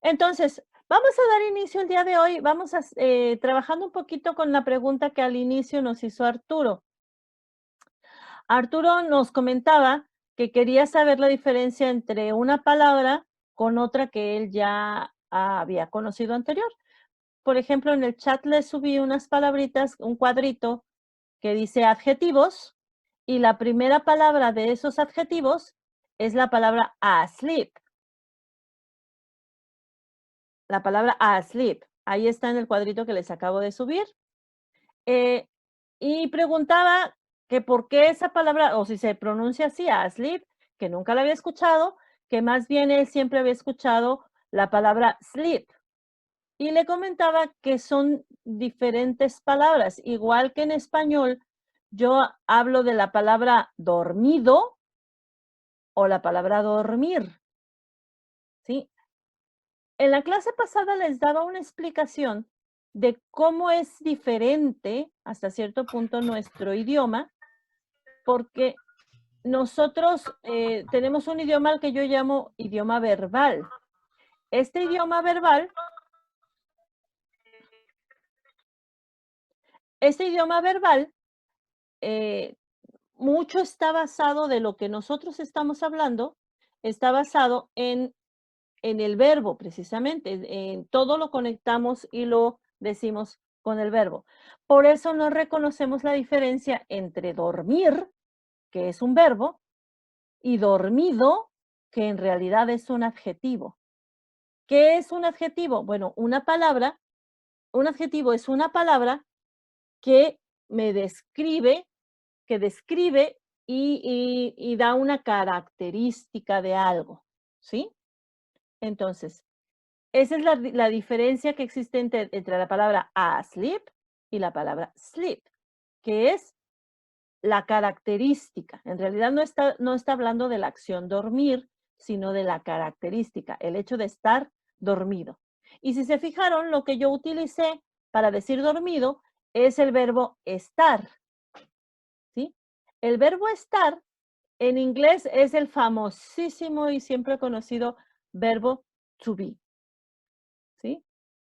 Entonces, vamos a dar inicio el día de hoy. Vamos a trabajando un poquito con la pregunta que al inicio nos hizo Arturo. Arturo nos comentaba que quería saber la diferencia entre una palabra con otra que él ya había conocido anterior. Por ejemplo, en el chat le subí unas palabritas, un cuadrito que dice adjetivos, y la primera palabra de esos adjetivos es la palabra asleep. La palabra asleep. Ahí está en el cuadrito que les acabo de subir. Y preguntaba que por qué esa palabra, o si se pronuncia así, asleep, que nunca la había escuchado, que más bien él siempre había escuchado la palabra sleep. Y le comentaba que son diferentes palabras, igual que en español, yo hablo de la palabra dormido o la palabra dormir, ¿sí? En la clase pasada les daba una explicación de cómo es diferente hasta cierto punto nuestro idioma, porque nosotros tenemos un idioma al que yo llamo idioma verbal. Este idioma verbal, eh, mucho está basado de lo que nosotros estamos hablando, está basado en el verbo, precisamente. En todo lo conectamos y lo decimos con el verbo. Por eso no reconocemos la diferencia entre dormir, que es un verbo, y dormido, que en realidad es un adjetivo. ¿Qué es un adjetivo? Bueno, una palabra, un adjetivo es una palabra que me describe, que describe y da una característica de algo, ¿sí? Entonces, esa es la diferencia que existe entre la palabra asleep y la palabra sleep, que es la característica. En realidad no está hablando de la acción dormir, sino de la característica, el hecho de estar dormido. Y si se fijaron, lo que yo utilicé para decir dormido es el verbo estar, ¿sí? El verbo estar en inglés es el famosísimo y siempre conocido verbo to be, ¿sí?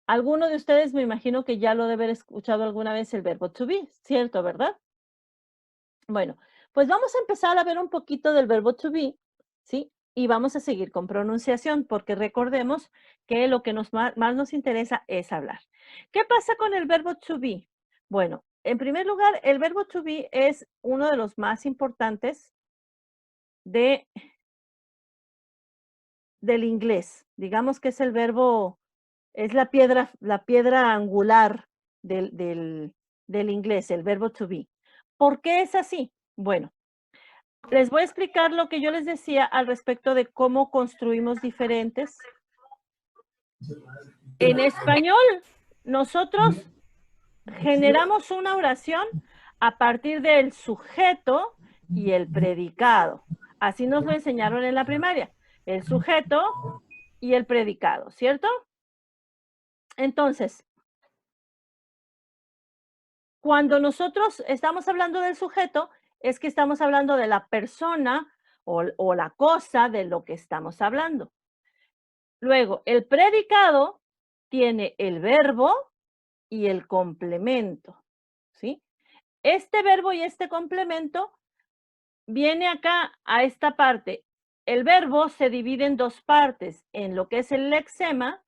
Alguno de ustedes me imagino que ya lo debe haber escuchado alguna vez el verbo to be, ¿cierto, verdad? Bueno, pues vamos a empezar a ver un poquito del verbo to be, ¿sí? Y vamos a seguir con pronunciación, porque recordemos que lo que más nos interesa es hablar. ¿Qué pasa con el verbo to be? Bueno, en primer lugar, el verbo to be es uno de los más importantes de, del inglés. Digamos que es el verbo, es la piedra angular del inglés, el verbo to be. ¿Por qué es así? Bueno, les voy a explicar lo que yo les decía al respecto de cómo construimos diferentes. En español, nosotros generamos una oración a partir del sujeto y el predicado. Así nos lo enseñaron en la primaria. El sujeto y el predicado, ¿cierto? Entonces, cuando nosotros estamos hablando del sujeto, es que estamos hablando de la persona o la cosa de lo que estamos hablando. Luego, el predicado tiene el verbo y el complemento, ¿sí? Este verbo y este complemento viene acá a esta parte. El verbo se divide en dos partes, en lo que es el lexema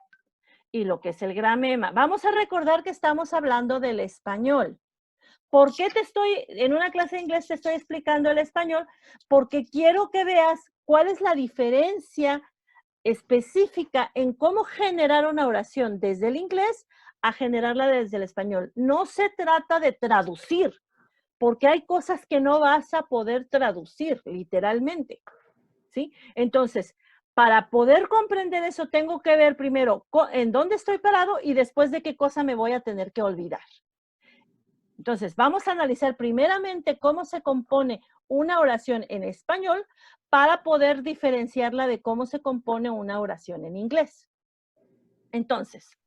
y lo que es el gramema. Vamos a recordar que estamos hablando del español. ¿Por qué en una clase de inglés te estoy explicando el español? Porque quiero que veas cuál es la diferencia específica en cómo generar una oración desde el inglés a generarla desde el español. No se trata de traducir, porque hay cosas que no vas a poder traducir literalmente, ¿sí? Entonces, para poder comprender eso, tengo que ver primero en dónde estoy parado y después de qué cosa me voy a tener que olvidar. Entonces, vamos a analizar primeramente cómo se compone una oración en español para poder diferenciarla de cómo se compone una oración en inglés. Entonces,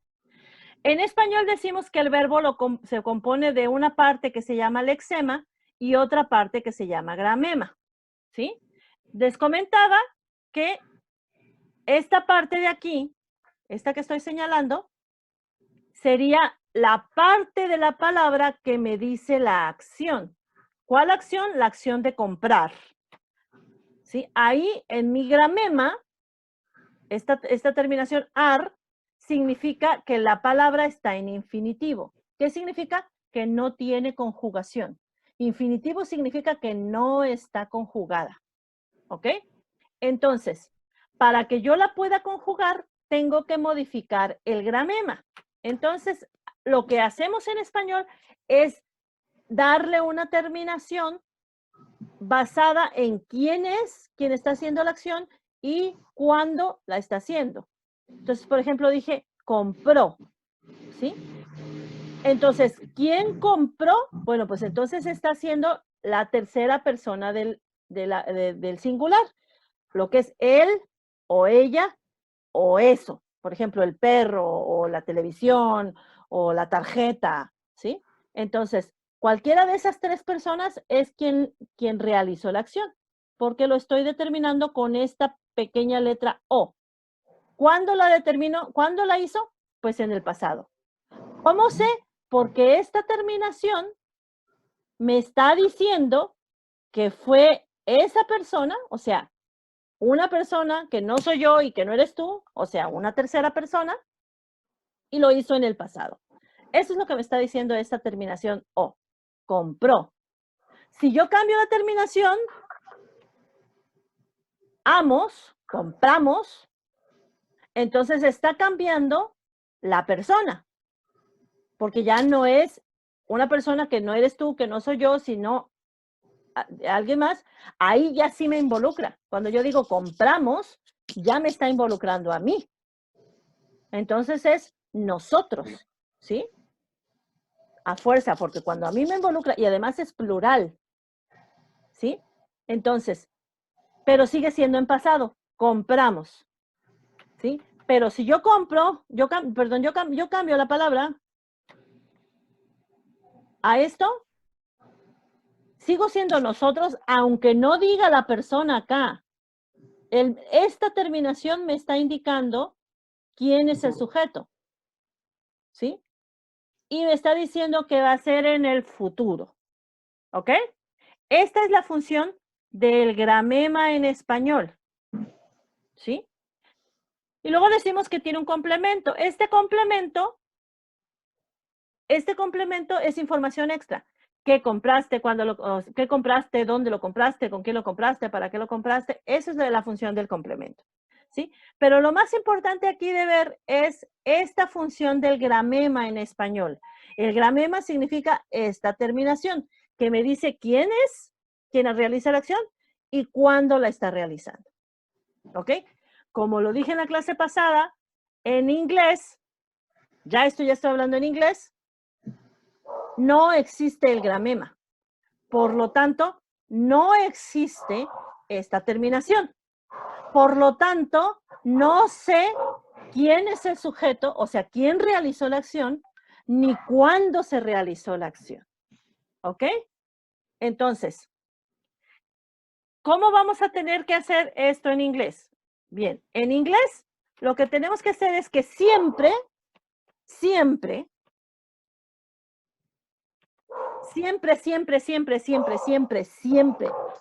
en español decimos que el verbo se compone de una parte que se llama lexema y otra parte que se llama gramema, ¿sí? Les comentaba que esta parte de aquí esta que estoy señalando, sería la parte de la palabra que me dice la acción. ¿Cuál acción? La acción de comprar. ¿Sí? Ahí en mi gramema, esta terminación ar significa que la palabra está en infinitivo. ¿Qué significa? Que no tiene conjugación. Infinitivo significa que no está conjugada. ¿Ok? Entonces, para que yo la pueda conjugar, tengo que modificar el gramema. Entonces, lo que hacemos en español es darle una terminación basada en quién es, quién está haciendo la acción y cuándo la está haciendo. Entonces, por ejemplo, dije, compró, ¿sí? Entonces, ¿quién compró? Bueno, pues entonces está haciendo la tercera persona del singular, lo que es él o ella o eso. Por ejemplo, el perro o la televisión o la tarjeta, ¿sí? Entonces, cualquiera de esas tres personas es quien realizó la acción, porque lo estoy determinando con esta pequeña letra O. ¿Cuándo la determino? ¿Cuándo la hizo? Pues en el pasado. ¿Cómo sé? Porque esta terminación me está diciendo que fue esa persona, o sea, una persona que no soy yo y que no eres tú, o sea, una tercera persona, y lo hizo en el pasado. Eso es lo que me está diciendo esta terminación O. Compró. Si yo cambio la terminación, amos, compramos, entonces está cambiando la persona, porque ya no es una persona que no eres tú, que no soy yo, sino alguien más. Ahí ya sí me involucra. Cuando yo digo compramos, ya me está involucrando a mí. Entonces es nosotros, ¿sí? A fuerza, porque cuando a mí me involucra, y además es plural, ¿sí? Entonces, pero sigue siendo en pasado, compramos, ¿sí? Pero si yo compro, yo cambio la palabra a esto, sigo siendo nosotros, aunque no diga la persona acá. Esta terminación me está indicando quién es el sujeto, ¿sí? Y me está diciendo que va a ser en el futuro, ¿ok? Esta es la función del gramema en español, ¿sí? Y luego decimos que tiene un complemento. Este complemento es información extra. ¿Qué compraste? ¿Qué compraste? ¿Dónde lo compraste? ¿Con quién lo compraste? ¿Para qué lo compraste? Esa es la función del complemento, ¿sí? Pero lo más importante aquí de ver es esta función del gramema en español. El gramema significa esta terminación que me dice quién es, quién realiza la acción y cuándo la está realizando, ¿ok? Como lo dije en la clase pasada, en inglés, ya estoy hablando en inglés, no existe el gramema. Por lo tanto, no existe esta terminación. Por lo tanto, no sé quién es el sujeto, o sea, quién realizó la acción, ni cuándo se realizó la acción. ¿Ok? Entonces, ¿cómo vamos a tener que hacer esto en inglés? Bien, en inglés lo que tenemos que hacer es que siempre, siempre,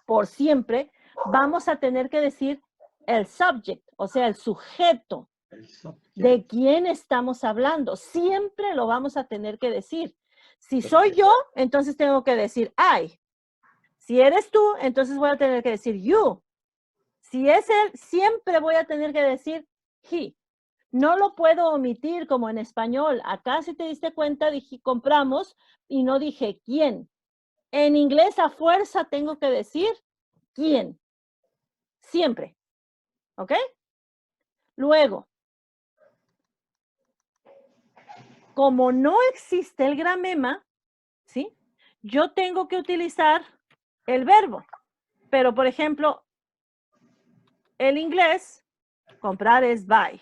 por siempre, vamos a tener que decir el subject, o sea, el sujeto de quién estamos hablando. Siempre lo vamos a tener que decir. Si soy yo, entonces tengo que decir I. Si eres tú, entonces voy a tener que decir you. Si es él, siempre voy a tener que decir he. No lo puedo omitir como en español. Acá, si te diste cuenta, dije compramos y no dije quién. En inglés, a fuerza, tengo que decir quién. Siempre. ¿Ok? Luego, como no existe el gramema, ¿sí? Yo tengo que utilizar el verbo. Pero, por ejemplo, el inglés, comprar es buy.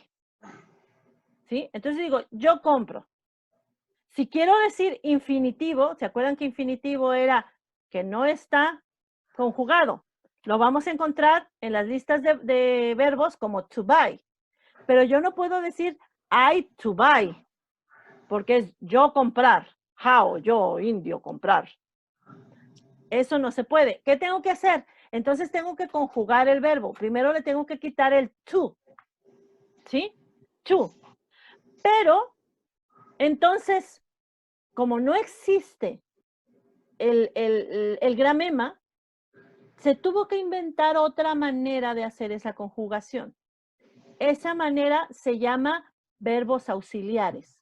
¿Sí? Entonces digo, yo compro. Si quiero decir infinitivo, ¿se acuerdan que infinitivo era que no está conjugado? Lo vamos a encontrar en las listas de verbos como to buy. Pero yo no puedo decir I to buy, porque es yo comprar. How, yo, indio, comprar. Eso no se puede. ¿Qué tengo que hacer? Entonces tengo que conjugar el verbo. Primero le tengo que quitar el to. ¿Sí? To. Pero, entonces, como no existe el gramema, se tuvo que inventar otra manera de hacer esa conjugación. Esa manera se llama verbos auxiliares.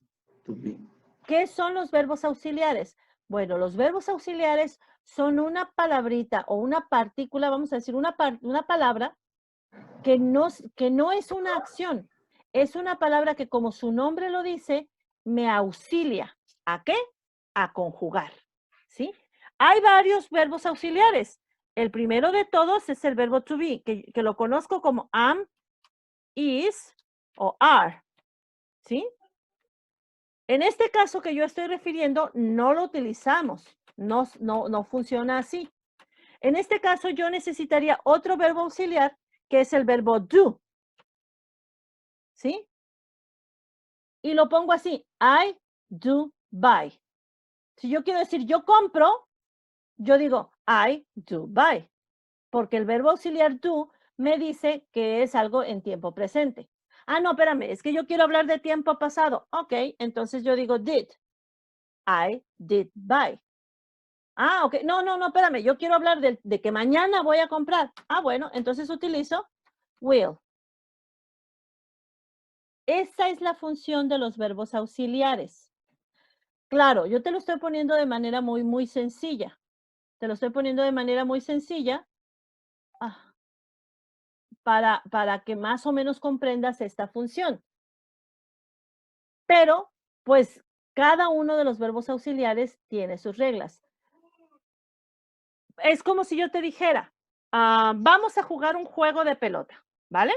¿Qué son los verbos auxiliares? Bueno, los verbos auxiliares son una palabrita o una partícula, vamos a decir, una palabra que no es una acción. Es una palabra que, como su nombre lo dice, me auxilia. ¿A qué? A conjugar. ¿Sí? Hay varios verbos auxiliares. El primero de todos es el verbo to be, que lo conozco como am, is o are. ¿Sí? En este caso que yo estoy refiriendo, no lo utilizamos. No funciona así. En este caso, yo necesitaría otro verbo auxiliar, que es el verbo do. ¿Sí? Y lo pongo así, I do buy. Si yo quiero decir yo compro, yo digo I do buy, porque el verbo auxiliar do me dice que es algo en tiempo presente. Ah, no, espérame, es que yo quiero hablar de tiempo pasado. Ok, entonces yo digo did. I did buy. Ah, ok, no, espérame, yo quiero hablar de que mañana voy a comprar. Ah, bueno, entonces utilizo will. Esa es la función de los verbos auxiliares. Claro, yo te lo estoy poniendo de manera muy sencilla. Te lo estoy poniendo de manera muy sencilla para que más o menos comprendas esta función. Pero, pues, cada uno de los verbos auxiliares tiene sus reglas. Es como si yo te dijera, vamos a jugar un juego de pelota, ¿vale?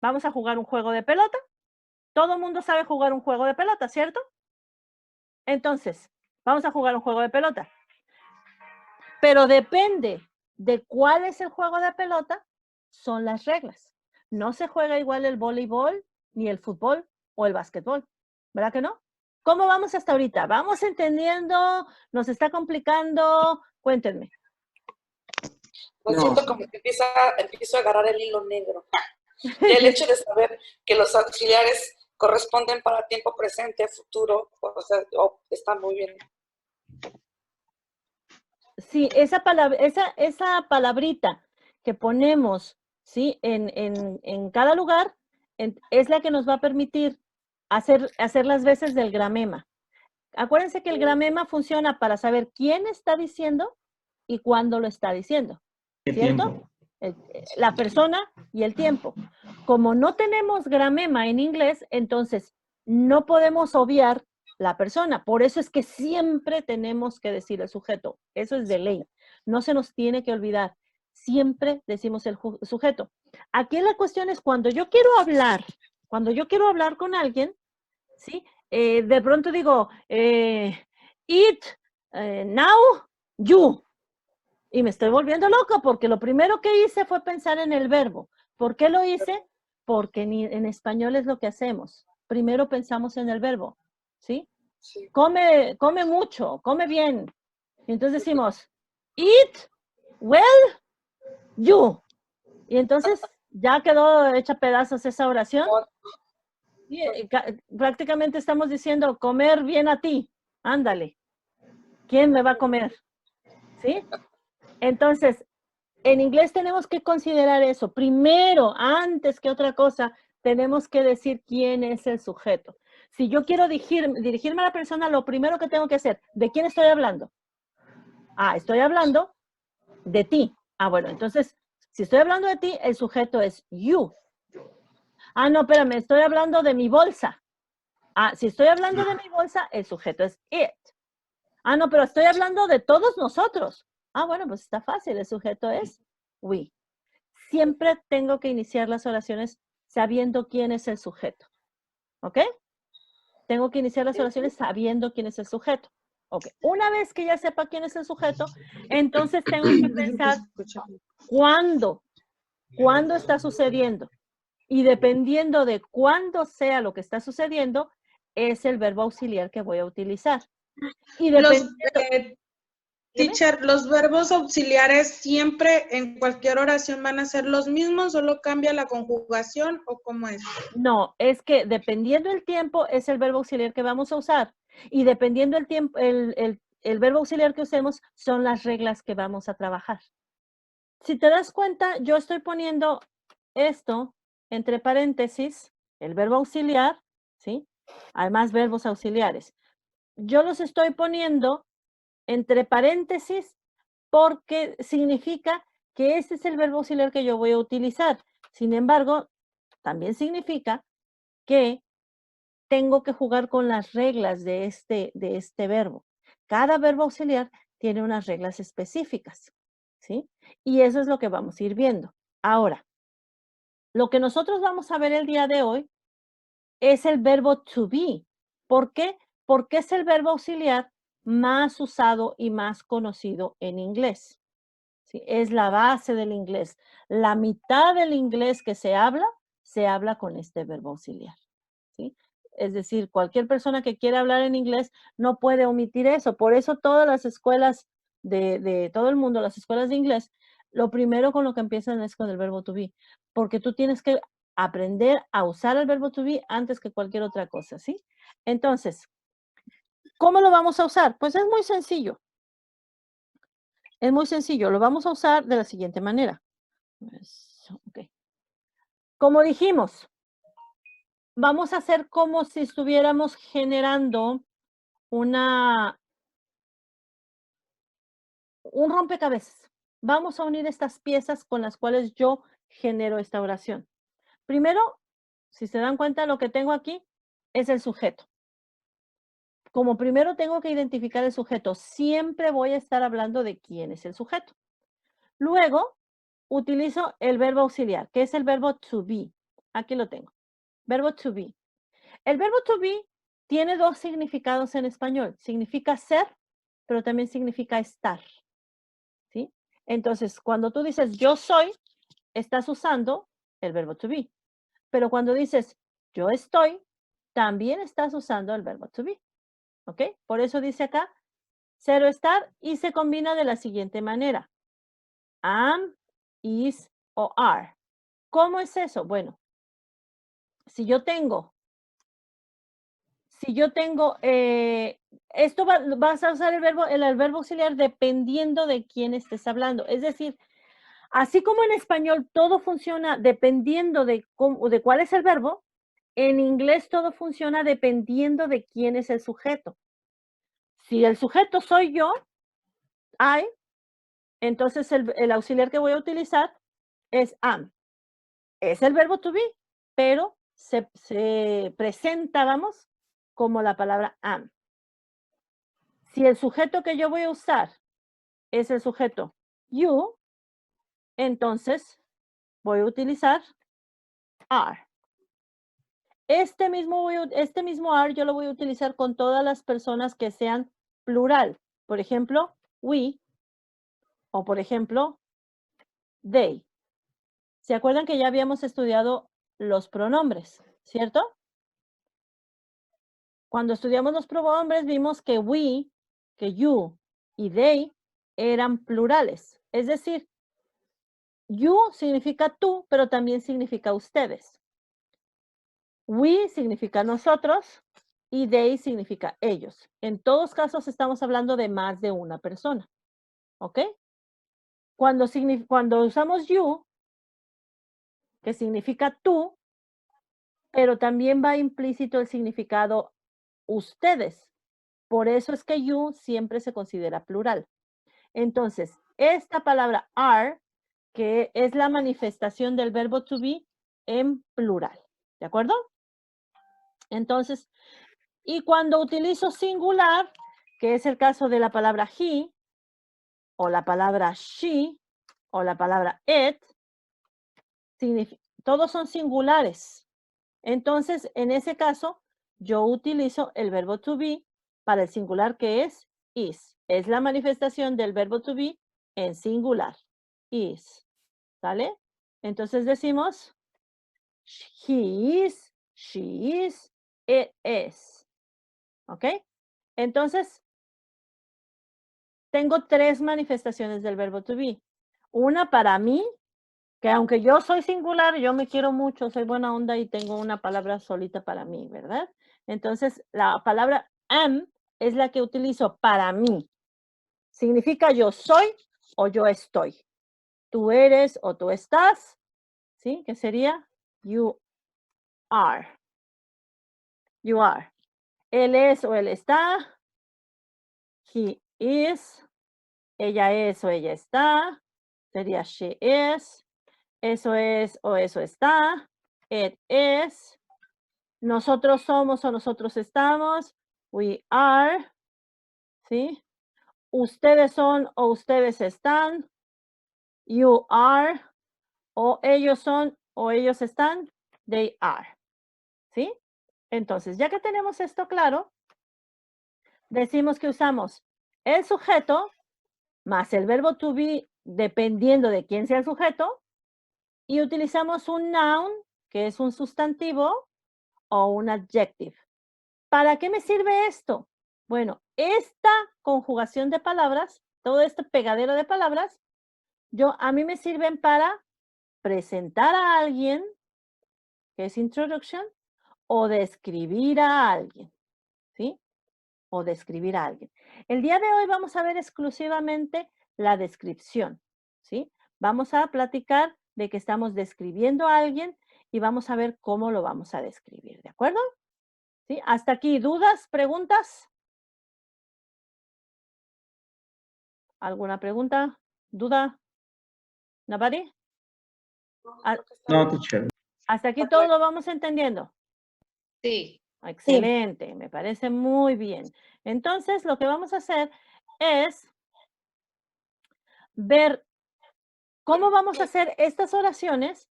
Vamos a jugar un juego de pelota. Todo el mundo sabe jugar un juego de pelota, ¿cierto? Entonces, vamos a jugar un juego de pelota. Pero depende de cuál es el juego de pelota, son las reglas. No se juega igual el voleibol, ni el fútbol o el básquetbol, ¿verdad que no? ¿Cómo vamos hasta ahorita? ¿Vamos entendiendo? ¿Nos está complicando? Cuéntenme. Pues no. Siento como que empiezo a agarrar el hilo negro. Y el hecho de saber que los auxiliares corresponden para tiempo presente, futuro, o sea, está muy bien. Sí, esa palabrita que ponemos, ¿sí? en cada lugar es la que nos va a permitir hacer las veces del gramema. Acuérdense que el gramema funciona para saber quién está diciendo y cuándo lo está diciendo, ¿cierto? La persona y el tiempo. Como no tenemos gramema en inglés, entonces no podemos obviar la persona. Por eso es que siempre tenemos que decir el sujeto. Eso es de ley. No se nos tiene que olvidar. Siempre decimos el sujeto. Aquí la cuestión es cuando yo quiero hablar con alguien, ¿sí? De pronto digo, eat, now, you. Y me estoy volviendo loca porque lo primero que hice fue pensar en el verbo. ¿Por qué lo hice? Porque en español es lo que hacemos. Primero pensamos en el verbo, ¿sí? Sí. Come mucho, come bien. Y entonces decimos, eat, well, you. Y entonces ya quedó hecha pedazos esa oración. Y prácticamente estamos diciendo, comer bien a ti. Ándale. ¿Quién me va a comer? ¿Sí? Entonces, en inglés tenemos que considerar eso. Primero, antes que otra cosa, tenemos que decir quién es el sujeto. Si yo quiero dirigirme a la persona, lo primero que tengo que hacer, ¿de quién estoy hablando? Estoy hablando de ti. Bueno, entonces, si estoy hablando de ti, el sujeto es you. No, espérame, estoy hablando de mi bolsa. Si estoy hablando de mi bolsa, el sujeto es it. No, pero estoy hablando de todos nosotros. Bueno, pues está fácil, el sujeto es we. Siempre tengo que iniciar las oraciones sabiendo quién es el sujeto. ¿Ok? Tengo que iniciar las oraciones sabiendo quién es el sujeto. Ok. Una vez que ya sepa quién es el sujeto, entonces tengo que pensar cuándo está sucediendo. Y dependiendo de cuándo sea lo que está sucediendo, es el verbo auxiliar que voy a utilizar. Y dependiendo... Teacher, ¿los verbos auxiliares siempre en cualquier oración van a ser los mismos? ¿Solo cambia la conjugación o cómo es? No, es que dependiendo el tiempo es el verbo auxiliar que vamos a usar. Y dependiendo el tiempo, el verbo auxiliar que usemos son las reglas que vamos a trabajar. Si te das cuenta, yo estoy poniendo esto entre paréntesis, el verbo auxiliar, ¿sí? Hay más verbos auxiliares. Yo los estoy poniendo entre paréntesis porque significa que ese es el verbo auxiliar que yo voy a utilizar. Sin embargo, también significa que tengo que jugar con las reglas de este verbo. Cada verbo auxiliar tiene unas reglas específicas, ¿sí? Y eso es lo que vamos a ir viendo. Ahora, lo que nosotros vamos a ver el día de hoy es el verbo to be. ¿Por qué? Porque es el verbo auxiliar más usado y más conocido en inglés. ¿Sí? Es la base del inglés. La mitad del inglés que se habla con este verbo auxiliar. ¿Sí? Es decir, cualquier persona que quiera hablar en inglés no puede omitir eso. Por eso todas las escuelas de todo el mundo, las escuelas de inglés, lo primero con lo que empiezan es con el verbo to be, porque tú tienes que aprender a usar el verbo to be antes que cualquier otra cosa, ¿sí? Entonces, ¿cómo lo vamos a usar? Pues es muy sencillo. Es muy sencillo. Lo vamos a usar de la siguiente manera. Okay. Como dijimos, vamos a hacer como si estuviéramos generando un rompecabezas. Vamos a unir estas piezas con las cuales yo genero esta oración. Primero, si se dan cuenta, lo que tengo aquí es el sujeto. Como primero tengo que identificar el sujeto, siempre voy a estar hablando de quién es el sujeto. Luego, utilizo el verbo auxiliar, que es el verbo to be. Aquí lo tengo. Verbo to be. El verbo to be tiene dos significados en español. Significa ser, pero también significa estar. ¿Sí? Entonces, cuando tú dices yo soy, estás usando el verbo to be. Pero cuando dices yo estoy, también estás usando el verbo to be. ¿Ok? Por eso dice acá, ser o estar, y se combina de la siguiente manera. Am, is o are. ¿Cómo es eso? Bueno, si yo tengo, esto vas a usar el verbo auxiliar dependiendo de quién estés hablando. Es decir, así como en español todo funciona dependiendo de cuál es el verbo, en inglés todo funciona dependiendo de quién es el sujeto. Si el sujeto soy yo, I, entonces el auxiliar que voy a utilizar es am. Es el verbo to be, pero se presenta, vamos, como la palabra am. Si el sujeto que yo voy a usar es el sujeto you, entonces voy a utilizar are. Este mismo are yo lo voy a utilizar con todas las personas que sean plural. Por ejemplo, we, o por ejemplo, they. ¿Se acuerdan que ya habíamos estudiado los pronombres, cierto? Cuando estudiamos los pronombres vimos que we, que you y they eran plurales. Es decir, you significa tú, pero también significa ustedes. We significa nosotros y they significa ellos. En todos casos estamos hablando de más de una persona. ¿Ok? Cuando usamos you, que significa tú, pero también va implícito el significado ustedes. Por eso es que you siempre se considera plural. Entonces, esta palabra are, que es la manifestación del verbo to be en plural. ¿De acuerdo? Entonces, y cuando utilizo singular, que es el caso de la palabra he, o la palabra she, o la palabra it, todos son singulares. Entonces, en ese caso, yo utilizo el verbo to be para el singular que es is. Es la manifestación del verbo to be en singular. Is. ¿Sale? Entonces decimos, he is, she is, it is. ¿Ok? Entonces, tengo 3 manifestaciones del verbo to be. Una para mí, que aunque yo soy singular, yo me quiero mucho, soy buena onda y tengo una palabra solita para mí, ¿verdad? Entonces, la palabra am es la que utilizo para mí. Significa yo soy o yo estoy. Tú eres o tú estás, ¿sí? Que sería you are. You are. Él es o él está. He is. Ella es o ella está. Sería she is. Eso es o eso está. It is. Nosotros somos o nosotros estamos. We are. ¿Sí? Ustedes son o ustedes están. You are. O ellos son o ellos están. They are. ¿Sí? Entonces, ya que tenemos esto claro, decimos que usamos el sujeto más el verbo to be, dependiendo de quién sea el sujeto, y utilizamos un noun, que es un sustantivo, o un adjective. ¿Para qué me sirve esto? Bueno, esta conjugación de palabras, todo este pegadero de palabras, a mí me sirven para presentar a alguien, que es introduction, o describir a alguien, ¿sí? O describir a alguien. El día de hoy vamos a ver exclusivamente la descripción, ¿sí? Vamos a platicar de que estamos describiendo a alguien y vamos a ver cómo lo vamos a describir, ¿de acuerdo? ¿Sí? Hasta aquí, ¿dudas, preguntas? ¿Alguna pregunta? ¿Duda? ¿Nobody? No, teacher. Hasta aquí todo lo vamos entendiendo. Sí. Excelente, me parece muy bien. Entonces, lo que vamos a hacer es ver cómo vamos a hacer estas oraciones,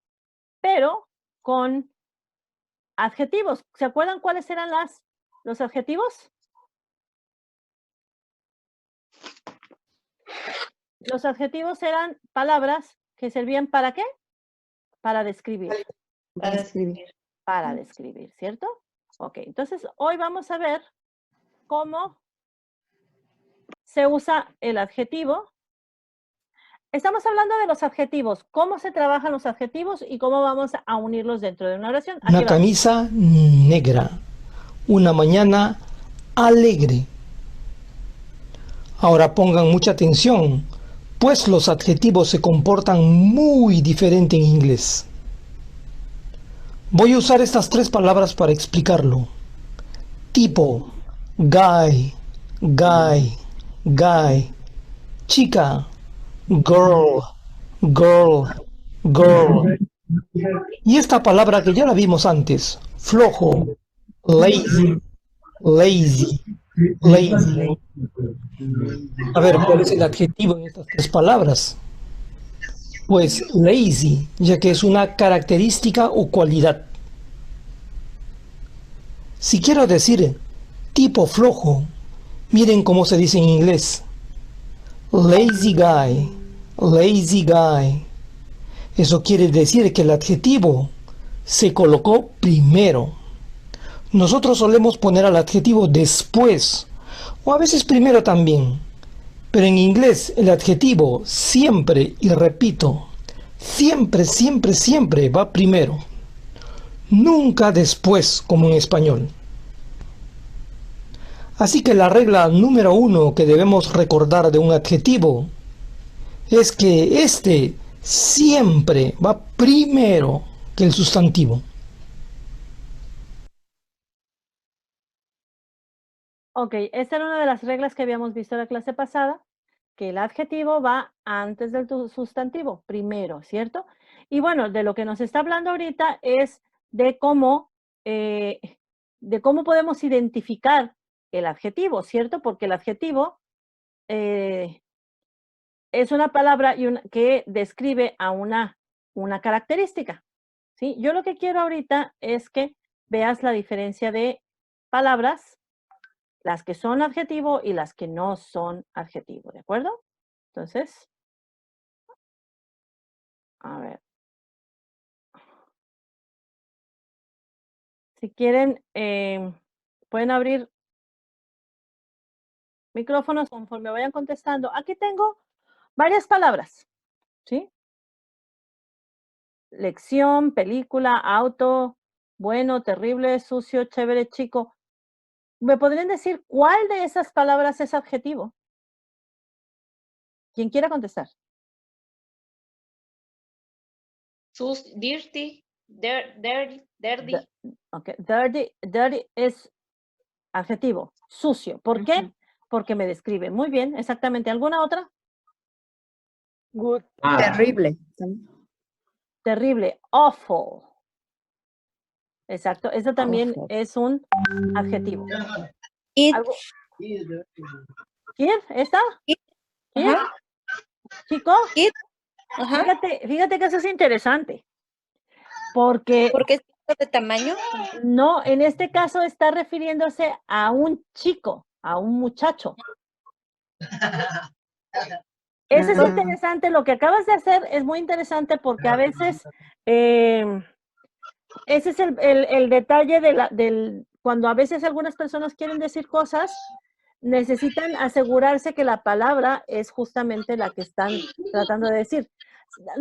pero con adjetivos. ¿Se acuerdan cuáles eran los adjetivos? Los adjetivos eran palabras que servían ¿para qué? Para describir. Para describir. Para describir, ¿cierto? Ok, entonces hoy vamos a ver cómo se usa el adjetivo. Estamos hablando de los adjetivos, cómo se trabajan los adjetivos y cómo vamos a unirlos dentro de una oración. Aquí Una va. camisa negra, una mañana alegre. Ahora pongan mucha atención, pues los adjetivos se comportan muy diferente en inglés. Voy a usar estas 3 palabras para explicarlo. Tipo, guy, guy, guy. Chica, girl, girl, girl. Y esta palabra que ya la vimos antes, flojo, lazy, lazy, lazy. A ver, ¿cuál es el adjetivo en estas 3 palabras? Pues lazy, ya que es una característica o cualidad. Si quiero decir tipo flojo, miren cómo se dice en inglés. Lazy guy, lazy guy. Eso quiere decir que el adjetivo se colocó primero. Nosotros solemos poner al adjetivo después, o a veces primero también. Pero en inglés el adjetivo siempre, y repito, siempre, siempre, siempre va primero. Nunca después, como en español. Así que la regla número 1 que debemos recordar de un adjetivo es que este siempre va primero que el sustantivo. Ok, esta era una de las reglas que habíamos visto en la clase pasada, que el adjetivo va antes del sustantivo, primero, ¿cierto? Y bueno, de lo que nos está hablando ahorita es de cómo podemos identificar el adjetivo, ¿cierto? Porque el adjetivo es una palabra que describe a una característica, ¿sí? Yo lo que quiero ahorita es que veas la diferencia de palabras, las que son adjetivo y las que no son adjetivo, ¿de acuerdo? Entonces, a ver. Si quieren, pueden abrir micrófonos conforme vayan contestando. Aquí tengo varias palabras, ¿sí? Lección, película, auto, bueno, terrible, sucio, chévere, chico. ¿Me podrían decir cuál de esas palabras es adjetivo? Quien quiera contestar. Dirty, dirty. Okay. Dirty es adjetivo, sucio. ¿Por qué? Porque me describe. Muy bien, exactamente. ¿Alguna otra? Good. Terrible. Terrible, awful. Exacto, eso también Awful. es un adjetivo. It. ¿Quién? ¿Esta? It. ¿Quién? Ajá. ¿Chico? It. Ajá. Fíjate que eso es interesante. Porque ¿Por qué es de tamaño? no, en este caso está refiriéndose a un chico, a un muchacho. Eso es interesante, lo que acabas de hacer es muy interesante porque a veces ese es el detalle del cuando a veces algunas personas quieren decir cosas, necesitan asegurarse que la palabra es justamente la que están tratando de decir.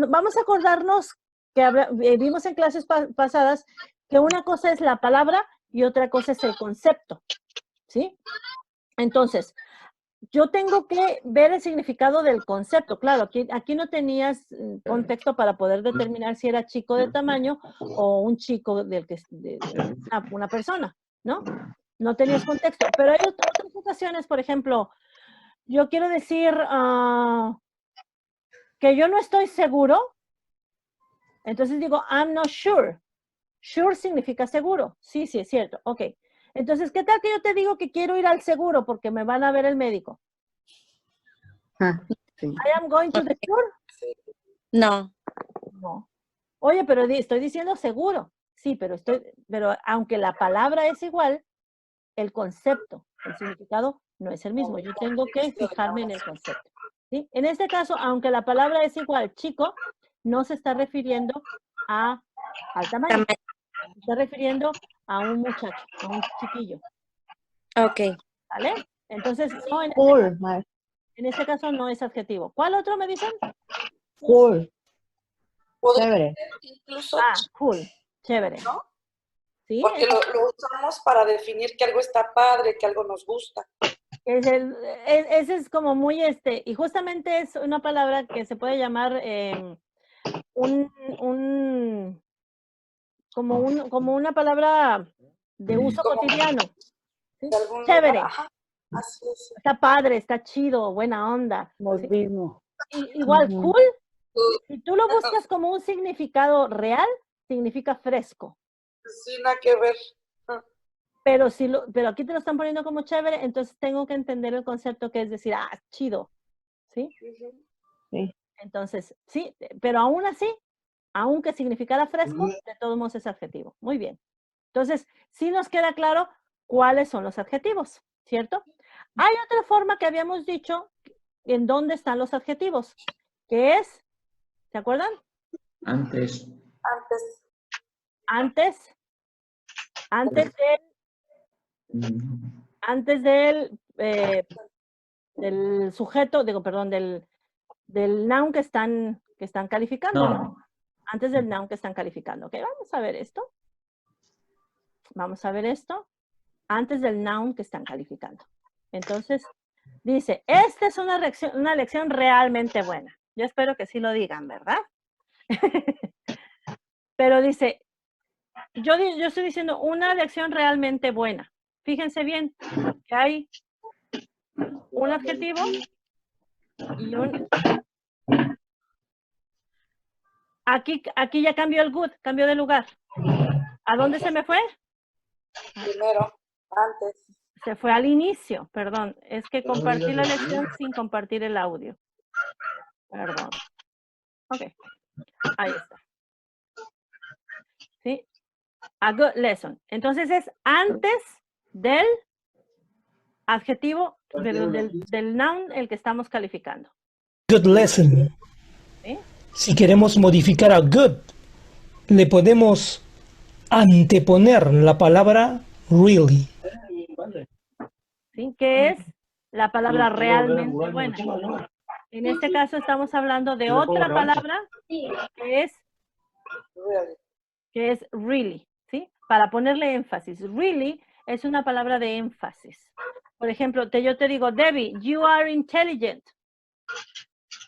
Vamos a acordarnos que vimos en clases pasadas que una cosa es la palabra y otra cosa es el concepto, ¿sí? Entonces, yo tengo que ver el significado del concepto. Claro, aquí no tenías contexto para poder determinar si era chico de tamaño o un chico de una persona, ¿no? No tenías contexto. Pero hay otras ocasiones, por ejemplo, yo quiero decir que yo no estoy seguro. Entonces digo, I'm not sure. Sure significa seguro. Sí, es cierto. Ok. Entonces, ¿qué tal que yo te digo que quiero ir al seguro porque me van a ver el médico? Sí. I am going to the cure. No. No. Oye, pero estoy diciendo seguro. Sí, pero aunque la palabra es igual, el concepto, el significado no es el mismo. Yo tengo que fijarme en el concepto. ¿Sí? En este caso, aunque la palabra es igual, chico, no se está refiriendo al tamaño. Se está refiriendo a un muchacho, a un chiquillo. Ok. ¿Vale? Entonces, no, Cool. en este caso no es adjetivo. ¿Cuál otro me dicen? Cool. Podría Chévere. ser incluso, Cool. Chévere. ¿no? ¿Sí? Porque lo usamos para definir que algo está padre, que algo nos gusta. Ese es como muy y justamente es una palabra que se puede llamar como una palabra de uso Como cotidiano. ¿Sí? De algún Chévere. lugar. Ajá. Así es. Está padre, está chido, buena onda. ¿Sí? Modismo. Igual, cool, si tú lo buscas como un significado real, significa fresco. Sí, nada que ver. Pero aquí te lo están poniendo como chévere, entonces tengo que entender el concepto que es decir, chido. ¿Sí? Sí. Entonces, sí, pero aún así, aunque significara fresco, de todos modos es adjetivo. Muy bien. Entonces, sí nos queda claro cuáles son los adjetivos, ¿cierto? Hay otra forma que habíamos dicho en dónde están los adjetivos, que es, ¿se acuerdan? Antes. Antes del sujeto, del noun que están calificando, ¿no? Antes del noun que están calificando. Ok, vamos a ver esto. Vamos a ver esto. Antes del noun que están calificando. Entonces, dice, esta es una lección realmente buena. Yo espero que sí lo digan, ¿verdad? Pero dice, yo estoy diciendo una lección realmente buena. Fíjense bien que hay un adjetivo y Aquí ya cambió el good, cambió de lugar. ¿A dónde se me fue? Primero, antes. Se fue al inicio, perdón. Es que compartí la lección sin compartir el audio. Perdón. Ok. Ahí está. ¿Sí? A good lesson. Entonces es antes del adjetivo, del noun el que estamos calificando. Good lesson. ¿Sí? Si queremos modificar a good, le podemos anteponer la palabra really. ¿Sí? Que es la palabra realmente buena. En este caso estamos hablando de otra palabra que es really, ¿sí? Para ponerle énfasis. Really es una palabra de énfasis. Por ejemplo, yo te digo, Debbie, you are intelligent.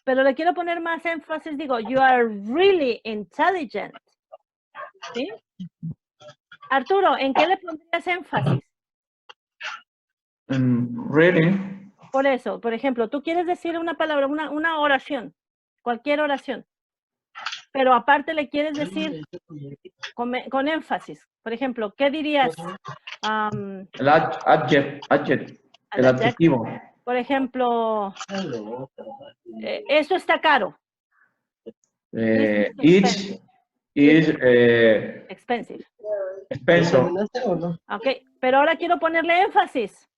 Pero le quiero poner más énfasis, digo, you are really intelligent. ¿Sí? Arturo, ¿en qué le pondrías énfasis? Really. Por eso, por ejemplo, tú quieres decir una palabra, una oración, cualquier oración, pero aparte le quieres decir con énfasis. Por ejemplo, ¿qué dirías? El adjetivo. Por ejemplo, eso está caro. It is Expensive. expensive. Ok, pero ahora quiero ponerle énfasis.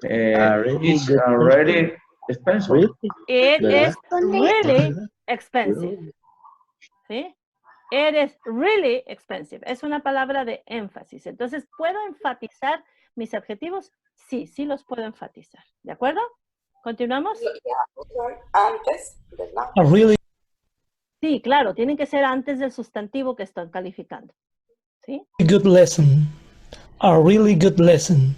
It's already expensive. It is really expensive. ¿Sí? It is really expensive. Es una palabra de énfasis. Entonces, ¿puedo enfatizar mis adjetivos? Sí, sí los puedo enfatizar. ¿De acuerdo? ¿Continuamos? Antes del noun. Really Sí, claro, tienen que ser antes del sustantivo que están calificando. ¿Sí? good lesson. A really good lesson.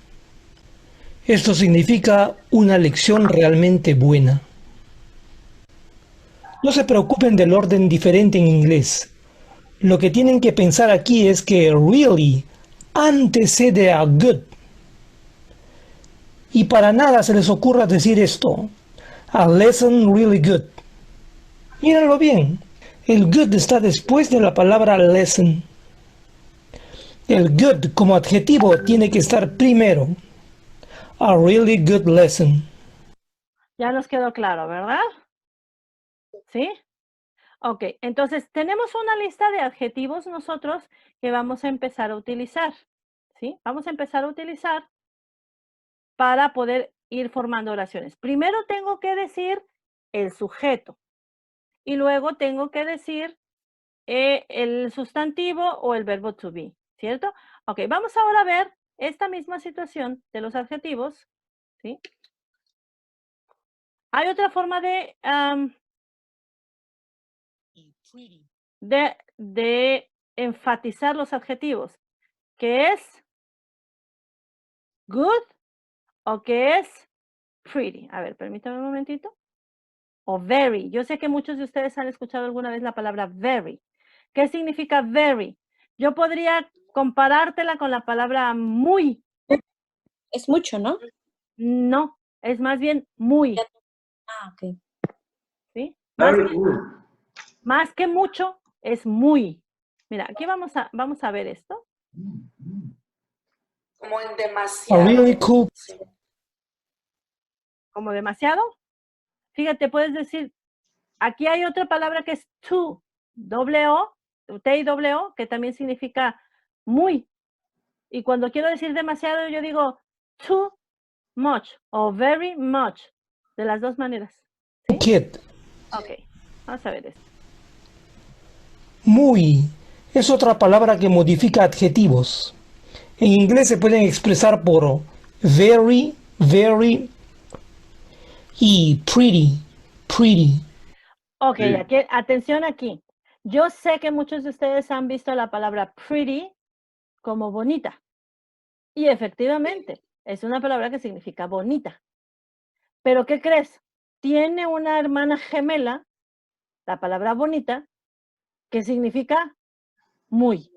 Esto significa una lección realmente buena. No se preocupen del orden diferente en inglés. Lo que tienen que pensar aquí es que really antecede a good. Y para nada se les ocurra decir esto. A lesson really good. Mírenlo bien. El good está después de la palabra lesson. El good como adjetivo tiene que estar primero. A really good lesson. Ya nos quedó claro, ¿verdad? ¿Sí? Ok, entonces tenemos una lista de adjetivos nosotros que vamos a empezar a utilizar. ¿Sí? Vamos a empezar a utilizar para poder ir formando oraciones. Primero tengo que decir el sujeto y luego tengo que decir el sustantivo o el verbo to be, ¿cierto? Ok, vamos ahora a ver esta misma situación de los adjetivos, ¿sí? Hay otra forma de enfatizar los adjetivos, que es good o que es pretty. A ver, permítame un momentito. O very. Yo sé que muchos de ustedes han escuchado alguna vez la palabra very. ¿Qué significa very? Yo podría comparártela con la palabra muy. Es mucho, ¿no? No, es más bien muy. Ah, ok. ¿Sí? Very good. Más que mucho, es muy. Mira, aquí vamos a ver esto. Como en A demasiado. really cool. Sí. ¿Como demasiado? Fíjate, puedes decir, aquí hay otra palabra que es too, T-I-O-O, que también significa muy. Y cuando quiero decir demasiado, yo digo too much o very much, de las dos maneras. ¿Sí? Kid. Ok, vamos a ver esto. Muy es otra palabra que modifica adjetivos. En inglés se pueden expresar por very, very y pretty, pretty. Ok, Sí. aquí, atención aquí. Yo sé que muchos de ustedes han visto la palabra pretty como bonita. Y efectivamente, es una palabra que significa bonita. Pero ¿qué crees? Tiene una hermana gemela, la palabra bonita, que significa muy.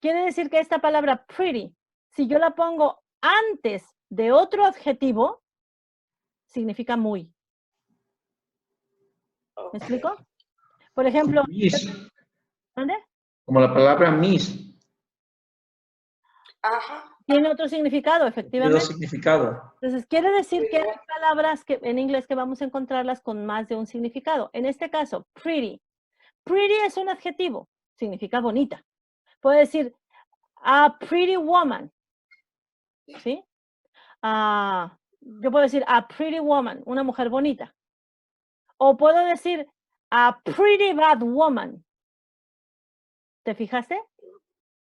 Quiere decir que esta palabra pretty, si yo la pongo antes de otro adjetivo, significa muy. ¿Me explico? Por ejemplo, Miss. ¿dónde? Como la palabra miss. Ajá. Tiene otro significado, Tiene efectivamente. dos significados. Entonces, quiere decir que hay palabras que en inglés que vamos a encontrarlas con más de un significado. En este caso, pretty. Pretty es un adjetivo, significa bonita. Puedo decir a pretty woman, ¿sí? Yo puedo decir a pretty woman, una mujer bonita. O puedo decir a pretty bad woman, ¿Te fijaste?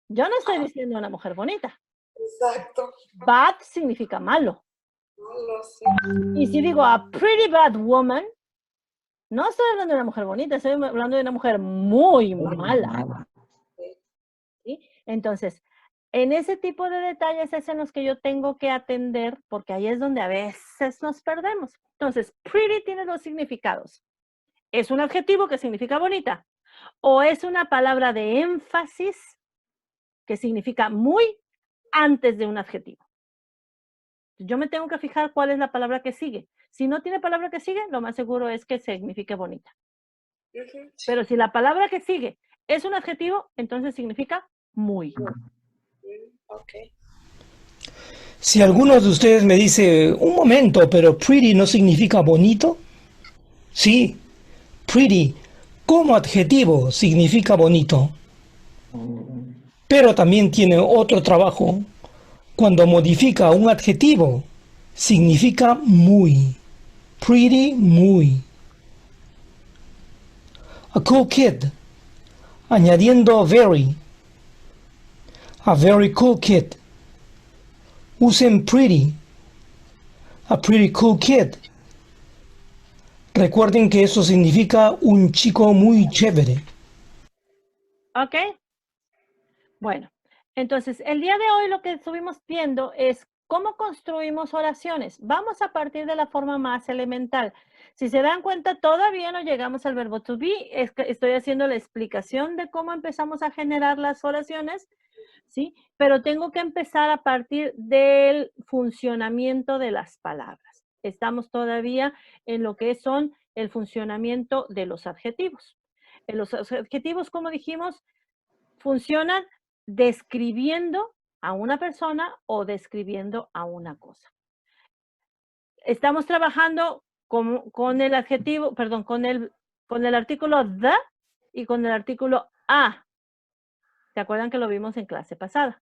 Yo no estoy diciendo una mujer bonita. Exacto. Bad significa malo. Malo, sí. Y si digo a pretty bad woman, no estoy hablando de una mujer bonita, estoy hablando de una mujer muy mala. ¿Sí? Entonces, en ese tipo de detalles es en los que yo tengo que atender, porque ahí es donde a veces nos perdemos. Entonces, pretty tiene dos significados. ¿Es un adjetivo que significa bonita? ¿O es una palabra de énfasis que significa muy antes de un adjetivo? Yo me tengo que fijar cuál es la palabra que sigue. Si no tiene palabra que sigue, lo más seguro es que signifique bonita. Ujú, sí. Pero si la palabra que sigue es un adjetivo, entonces significa muy. Ok. Si alguno de ustedes me dice, un momento, pero pretty no significa bonito. Sí, pretty como adjetivo significa bonito. Pero también tiene otro trabajo. Cuando modifica un adjetivo, significa muy. Pretty, muy. A cool kid, añadiendo very. A very cool kid. Usen pretty. A pretty cool kid. Recuerden que eso significa un chico muy chévere. ¿Ok? Bueno, entonces el día de hoy lo que estuvimos viendo es cómo construimos oraciones. Vamos a partir de la forma más elemental. Si se dan cuenta, todavía no llegamos al verbo to be. Es que estoy haciendo la explicación de cómo empezamos a generar las oraciones, ¿sí? Pero tengo que empezar a partir del funcionamiento de las palabras. Estamos todavía en lo que son el funcionamiento de los adjetivos. En los adjetivos, como dijimos, funcionan describiendo a una persona o describiendo a una cosa. Estamos trabajando con el adjetivo, perdón, con el artículo the y con el artículo a. ¿Se acuerdan que lo vimos en clase pasada?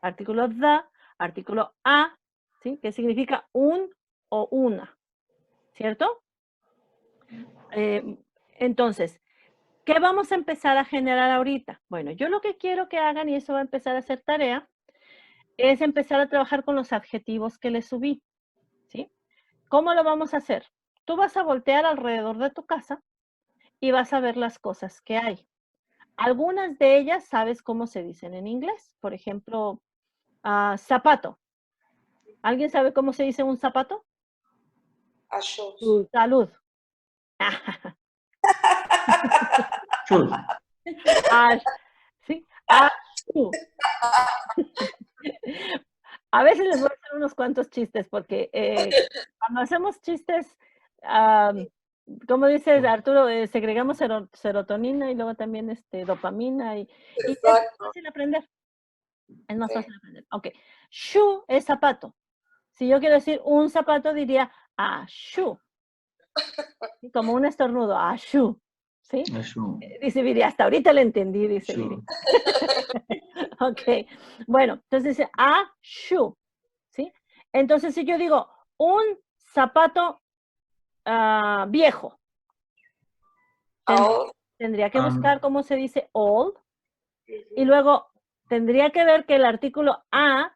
Artículo the, artículo a, ¿sí? Que significa un o una, ¿cierto? Entonces, ¿qué vamos a empezar a generar ahorita? Bueno, yo lo que quiero que hagan, y eso va a empezar a ser tarea, es empezar a trabajar con los adjetivos que les subí, ¿sí? ¿Cómo lo vamos a hacer? Tú vas a voltear alrededor de tu casa y vas a ver las cosas que hay. Algunas de ellas sabes cómo se dicen en inglés. Por ejemplo, zapato. ¿Alguien sabe cómo se dice un zapato? A shows. Salud. Shoes. ¿Sí? A veces les voy a hacer unos cuantos chistes porque cuando hacemos chistes, como dice Arturo, segregamos serotonina y luego también dopamina y es más fácil aprender. Es más fácil aprender. Ok. Shoe es zapato. Si yo quiero decir un zapato, diría a shoe. Como un estornudo, a shoe. ¿Sí? Shoe. Dice Viri, hasta ahorita le entendí, dice Shoe. Viri. Ok. Bueno, entonces dice a shoe. ¿Sí? Entonces, si yo digo un zapato viejo, tendría que buscar cómo se dice old, y luego tendría que ver que el artículo a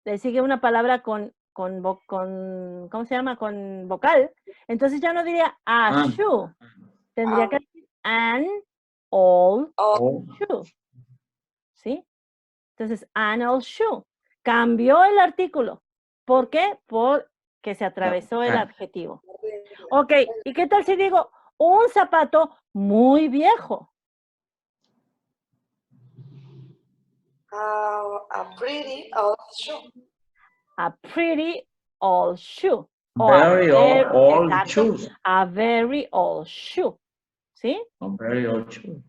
le sigue una palabra con ¿cómo se llama? Con vocal. Entonces ya no diría a shoe, tendría que decir an old shoe. ¿Sí? Entonces, an old shoe. Cambió el artículo. ¿Por qué? Porque se atravesó el adjetivo. Ok, ¿y qué tal si digo un zapato muy viejo? A pretty old shoe. A pretty old shoe. Very old shoes. A very old shoe. ¿Sí? A very old shoe.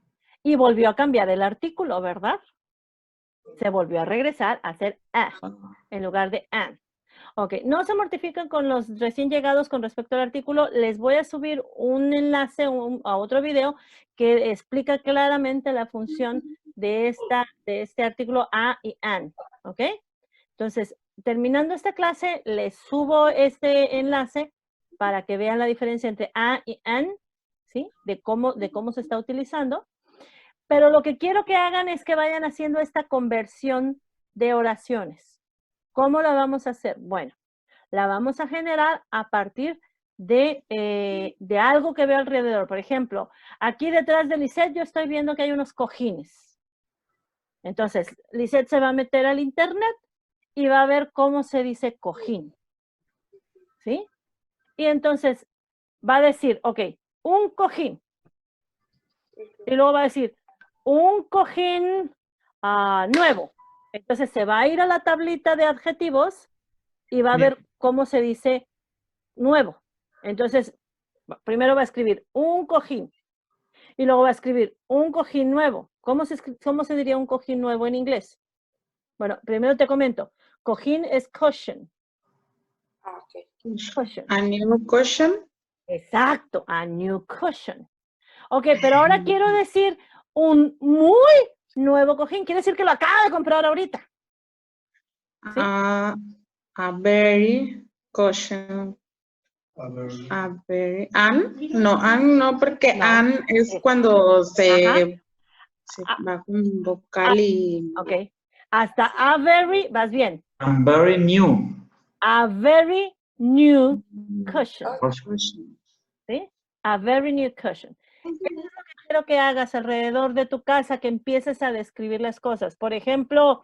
Y volvió a cambiar el artículo, ¿verdad? Se volvió a regresar a hacer a en lugar de an. Ok, no se mortifican con los recién llegados con respecto al artículo. Les voy a subir un enlace a otro video que explica claramente la función de este artículo a y an. ¿Ok? Entonces, terminando esta clase, les subo este enlace para que vean la diferencia entre a y an, ¿sí? De cómo se está utilizando. Pero lo que quiero que hagan es que vayan haciendo esta conversión de oraciones. ¿Cómo la vamos a hacer? Bueno, la vamos a generar a partir de algo que veo alrededor. Por ejemplo, aquí detrás de Lisette yo estoy viendo que hay unos cojines. Entonces, Lisette se va a meter al internet y va a ver cómo se dice cojín. ¿Sí? Y entonces va a decir, ok, un cojín. Y luego va a decir, un cojín nuevo. Entonces se va a ir a la tablita de adjetivos y va a ver cómo se dice nuevo. Entonces, primero va a escribir un cojín. Y luego va a escribir un cojín nuevo. ¿Cómo se diría un cojín nuevo en inglés? Bueno, primero te comento. Cojín es cushion. Ok. Cushion. A new cushion. Exacto, a new cushion. Ok, pero ahora quiero decir un muy nuevo cojín. Quiere decir que lo acaba de comprar ahorita. ¿Sí? A very cushion. A very. An no, porque No. an es cuando se Ajá. va con vocal y. Ok. Hasta a very, vas bien. I'm very new. A very new cushion. Cushion. ¿Sí? A very new cushion. Eso es lo que quiero que hagas alrededor de tu casa, que empieces a describir las cosas. Por ejemplo,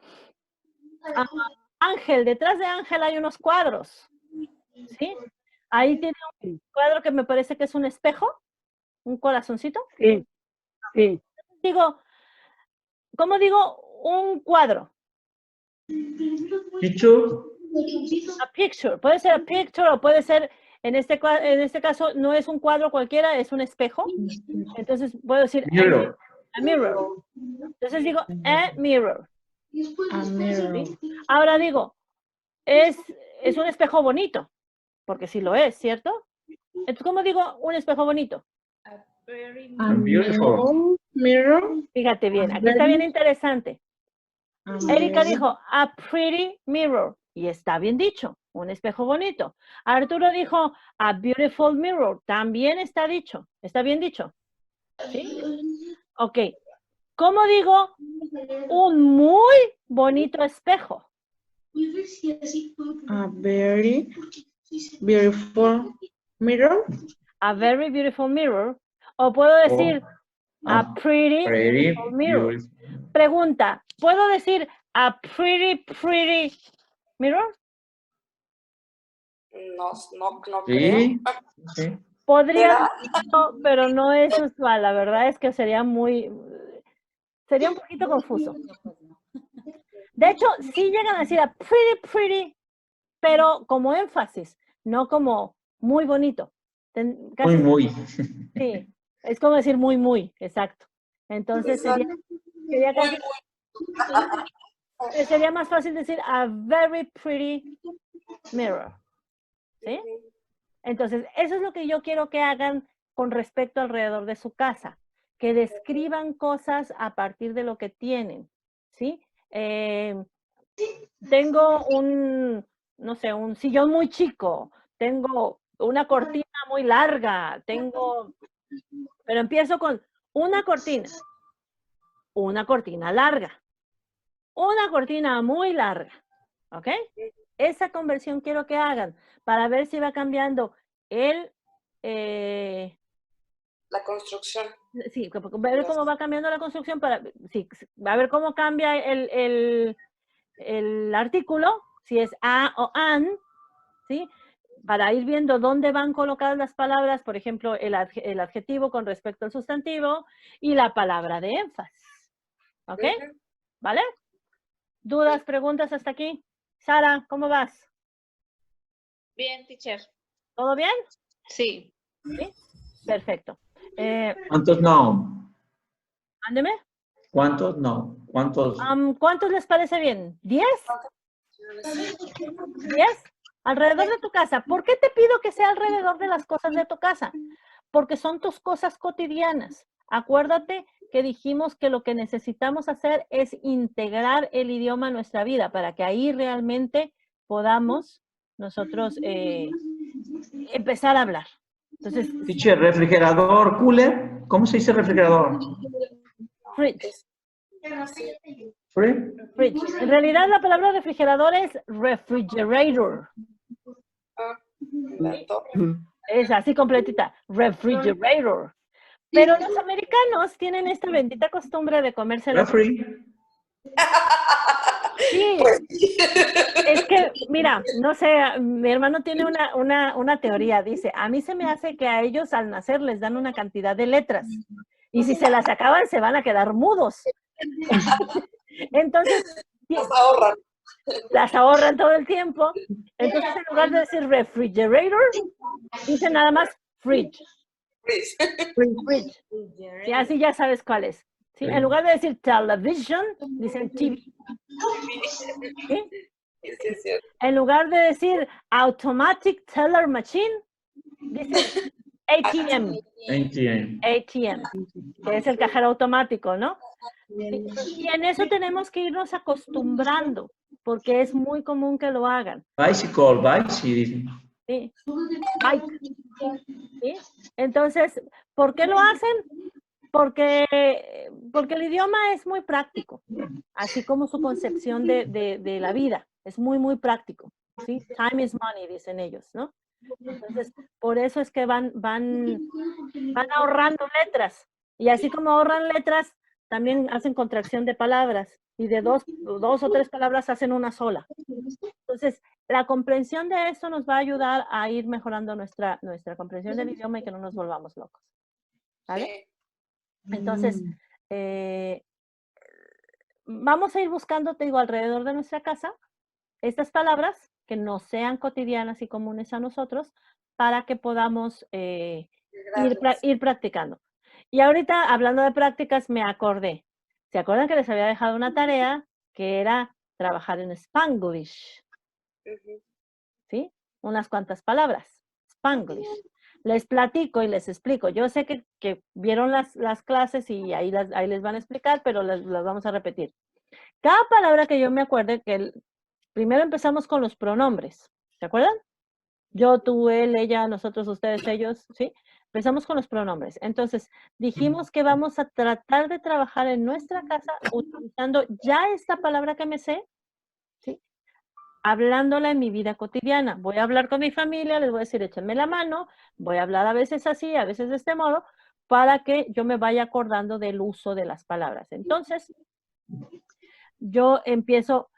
Ángel, detrás de Ángel hay unos cuadros. ¿Sí? Ahí tiene un cuadro que me parece que es un espejo, un corazoncito. Sí, sí. Digo, ¿cómo digo un cuadro? Picture. A picture. Puede ser a picture o puede ser, en este caso, no es un cuadro cualquiera, es un espejo. Entonces, puedo decir Mirror. a mirror. Entonces digo, a mirror. A mirror. ¿Sí? Ahora digo, es un espejo bonito, porque sí lo es, ¿cierto? Entonces, ¿cómo digo un espejo bonito? A Beautiful. mirror. Fíjate bien, aquí está bien interesante. A Erika mirror. dijo, a pretty mirror. Y está bien dicho, un espejo bonito. Arturo dijo, a beautiful mirror. También está dicho, está bien dicho. ¿Sí? Ok. ¿Cómo digo un muy bonito espejo? A very beautiful mirror. A very beautiful mirror. O puedo decir a pretty beautiful mirror. Beautiful. Pregunta, ¿puedo decir a pretty mirror? No creo. Sí. Sí. Podría ¿Será? decirlo, pero no es usual. La verdad es que sería un poquito confuso. De hecho, sí llegan a decir a pretty, pero como énfasis, no como muy bonito. Muy. Sí, es como decir muy, exacto. Entonces sería más fácil decir a very pretty mirror. ¿Sí? Entonces, eso es lo que yo quiero que hagan con respecto alrededor de su casa, que describan cosas a partir de lo que tienen, ¿sí? Tengo un sillón muy chico, tengo una cortina muy larga, pero empiezo con una cortina larga, una cortina muy larga, ¿ok? Esa conversión quiero que hagan para ver si va cambiando la construcción. Sí, ver cómo va cambiando la construcción a ver cómo cambia el artículo, si es a o an, ¿sí? Para ir viendo dónde van colocadas las palabras, por ejemplo, el adjetivo con respecto al sustantivo y la palabra de énfasis. ¿Ok? ¿Vale? ¿Dudas, preguntas hasta aquí? Sara, ¿cómo vas? Bien, teacher. ¿Todo bien? Sí. ¿Sí? Perfecto. ¿Cuántos no? Ándeme. ¿Cuántos no? ¿Cuántos? ¿Cuántos les parece bien? ¿10? ¿10? Alrededor de tu casa. ¿Por qué te pido que sea alrededor de las cosas de tu casa? Porque son tus cosas cotidianas. Acuérdate que dijimos que lo que necesitamos hacer es integrar el idioma a nuestra vida para que ahí realmente podamos nosotros empezar a hablar. Entonces, Teacher, refrigerador, cooler. ¿Cómo se dice refrigerador? Fridge. Free. Fridge. En realidad la palabra refrigerador es refrigerator. La torre. Es así completita. Refrigerator. Pero los americanos tienen esta bendita costumbre de comérselo. Free. Sí. Pues, Es que, mira, no sé, mi hermano tiene una teoría, dice, a mí se me hace que a ellos al nacer les dan una cantidad de letras y si se las acaban se van a quedar mudos. Entonces, nos ahorran. las ahorran todo el tiempo. Entonces, en lugar de decir refrigerator, dicen nada más fridge. Please. Fridge. Sí, así ya sabes cuál es. ¿Sí? En lugar de decir television, dicen TV. ¿Sí? Sí, es cierto. En lugar de decir automatic teller machine, dicen ATM. ATM. ATM, que es el cajero automático, ¿no? Sí. Y en eso tenemos que irnos acostumbrando, porque es muy común que lo hagan. Bicycle, dicen. ¿Sí? Bike. ¿Sí? Entonces, ¿por qué lo hacen? Porque el idioma es muy práctico, así como su concepción de la vida. Es muy, muy práctico. ¿Sí? Time is money, dicen ellos, ¿no? Entonces, por eso es que van ahorrando letras. Y así como ahorran letras, también hacen contracción de palabras. Y de dos o tres palabras hacen una sola. Entonces, la comprensión de eso nos va a ayudar a ir mejorando nuestra comprensión del idioma y que no nos volvamos locos. ¿Vale? Entonces, vamos a ir buscando, te digo, alrededor de nuestra casa, estas palabras que no sean cotidianas y comunes a nosotros para que podamos ir practicando. Y ahorita, hablando de prácticas, me acordé. ¿Se acuerdan que les había dejado una tarea que era trabajar en Spanglish? ¿Sí? Unas cuantas palabras. Spanglish. Les platico y les explico. Yo sé que vieron las clases y ahí les van a explicar, pero las vamos a repetir. Cada palabra que yo me acuerde, primero empezamos con los pronombres. ¿Se acuerdan? Yo, tú, él, ella, nosotros, ustedes, ellos, ¿sí? Empezamos con los pronombres. Entonces, dijimos que vamos a tratar de trabajar en nuestra casa utilizando ya esta palabra que me sé, ¿sí? Hablándola en mi vida cotidiana. Voy a hablar con mi familia, les voy a decir, échenme la mano, voy a hablar a veces así, a veces de este modo, para que yo me vaya acordando del uso de las palabras. Entonces, yo empiezo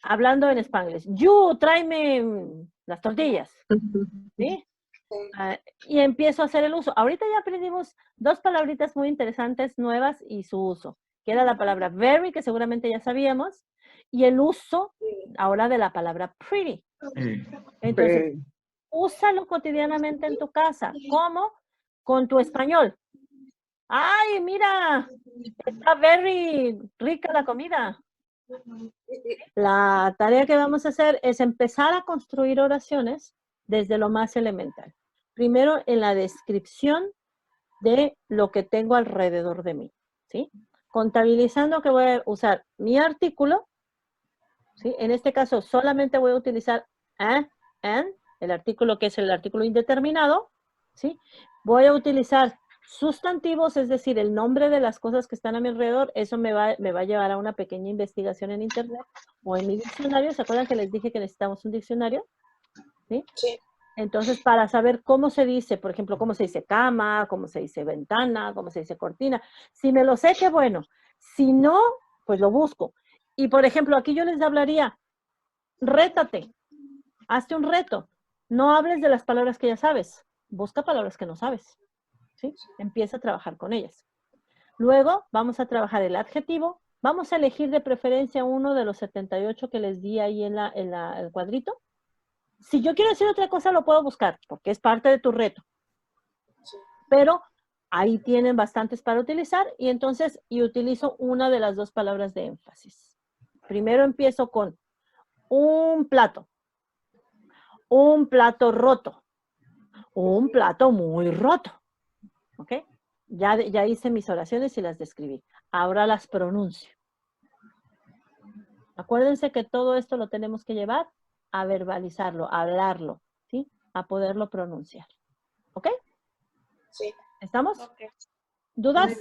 hablando en Spanglish. You, tráeme las tortillas. ¿Sí? Y empiezo a hacer el uso. Ahorita ya aprendimos dos palabritas muy interesantes, nuevas, y su uso, que era la palabra very, que seguramente ya sabíamos, y el uso ahora de la palabra pretty. Entonces, úsalo cotidianamente en tu casa. ¿Cómo? Con tu español. ¡Ay, mira! Está very rica la comida. La tarea que vamos a hacer es empezar a construir oraciones desde lo más elemental. Primero, en la descripción de lo que tengo alrededor de mí, ¿sí? Contabilizando que voy a usar mi artículo, ¿sí? En este caso, solamente voy a utilizar an, el artículo que es el artículo indeterminado, ¿sí? Voy a utilizar sustantivos, es decir, el nombre de las cosas que están a mi alrededor. Eso me va a llevar a una pequeña investigación en internet o en mi diccionario. ¿Se acuerdan que les dije que necesitamos un diccionario? ¿Sí? Sí. Entonces, para saber cómo se dice, por ejemplo, cómo se dice cama, cómo se dice ventana, cómo se dice cortina. Si me lo sé, qué bueno. Si no, pues lo busco. Y, por ejemplo, aquí yo les hablaría, rétate, hazte un reto. No hables de las palabras que ya sabes. Busca palabras que no sabes. ¿Sí? Empieza a trabajar con ellas. Luego vamos a trabajar el adjetivo. Vamos a elegir de preferencia uno de los 78 que les di ahí en el cuadrito. Si yo quiero decir otra cosa, lo puedo buscar, porque es parte de tu reto. Pero ahí tienen bastantes para utilizar y entonces utilizo una de las dos palabras de énfasis. Primero empiezo con un plato roto, un plato muy roto. ¿Ok? Ya hice mis oraciones y las describí. Ahora las pronuncio. Acuérdense que todo esto lo tenemos que llevar a verbalizarlo, a hablarlo, ¿sí? A poderlo pronunciar. ¿Ok? Sí. ¿Estamos? Ok. ¿Dudas?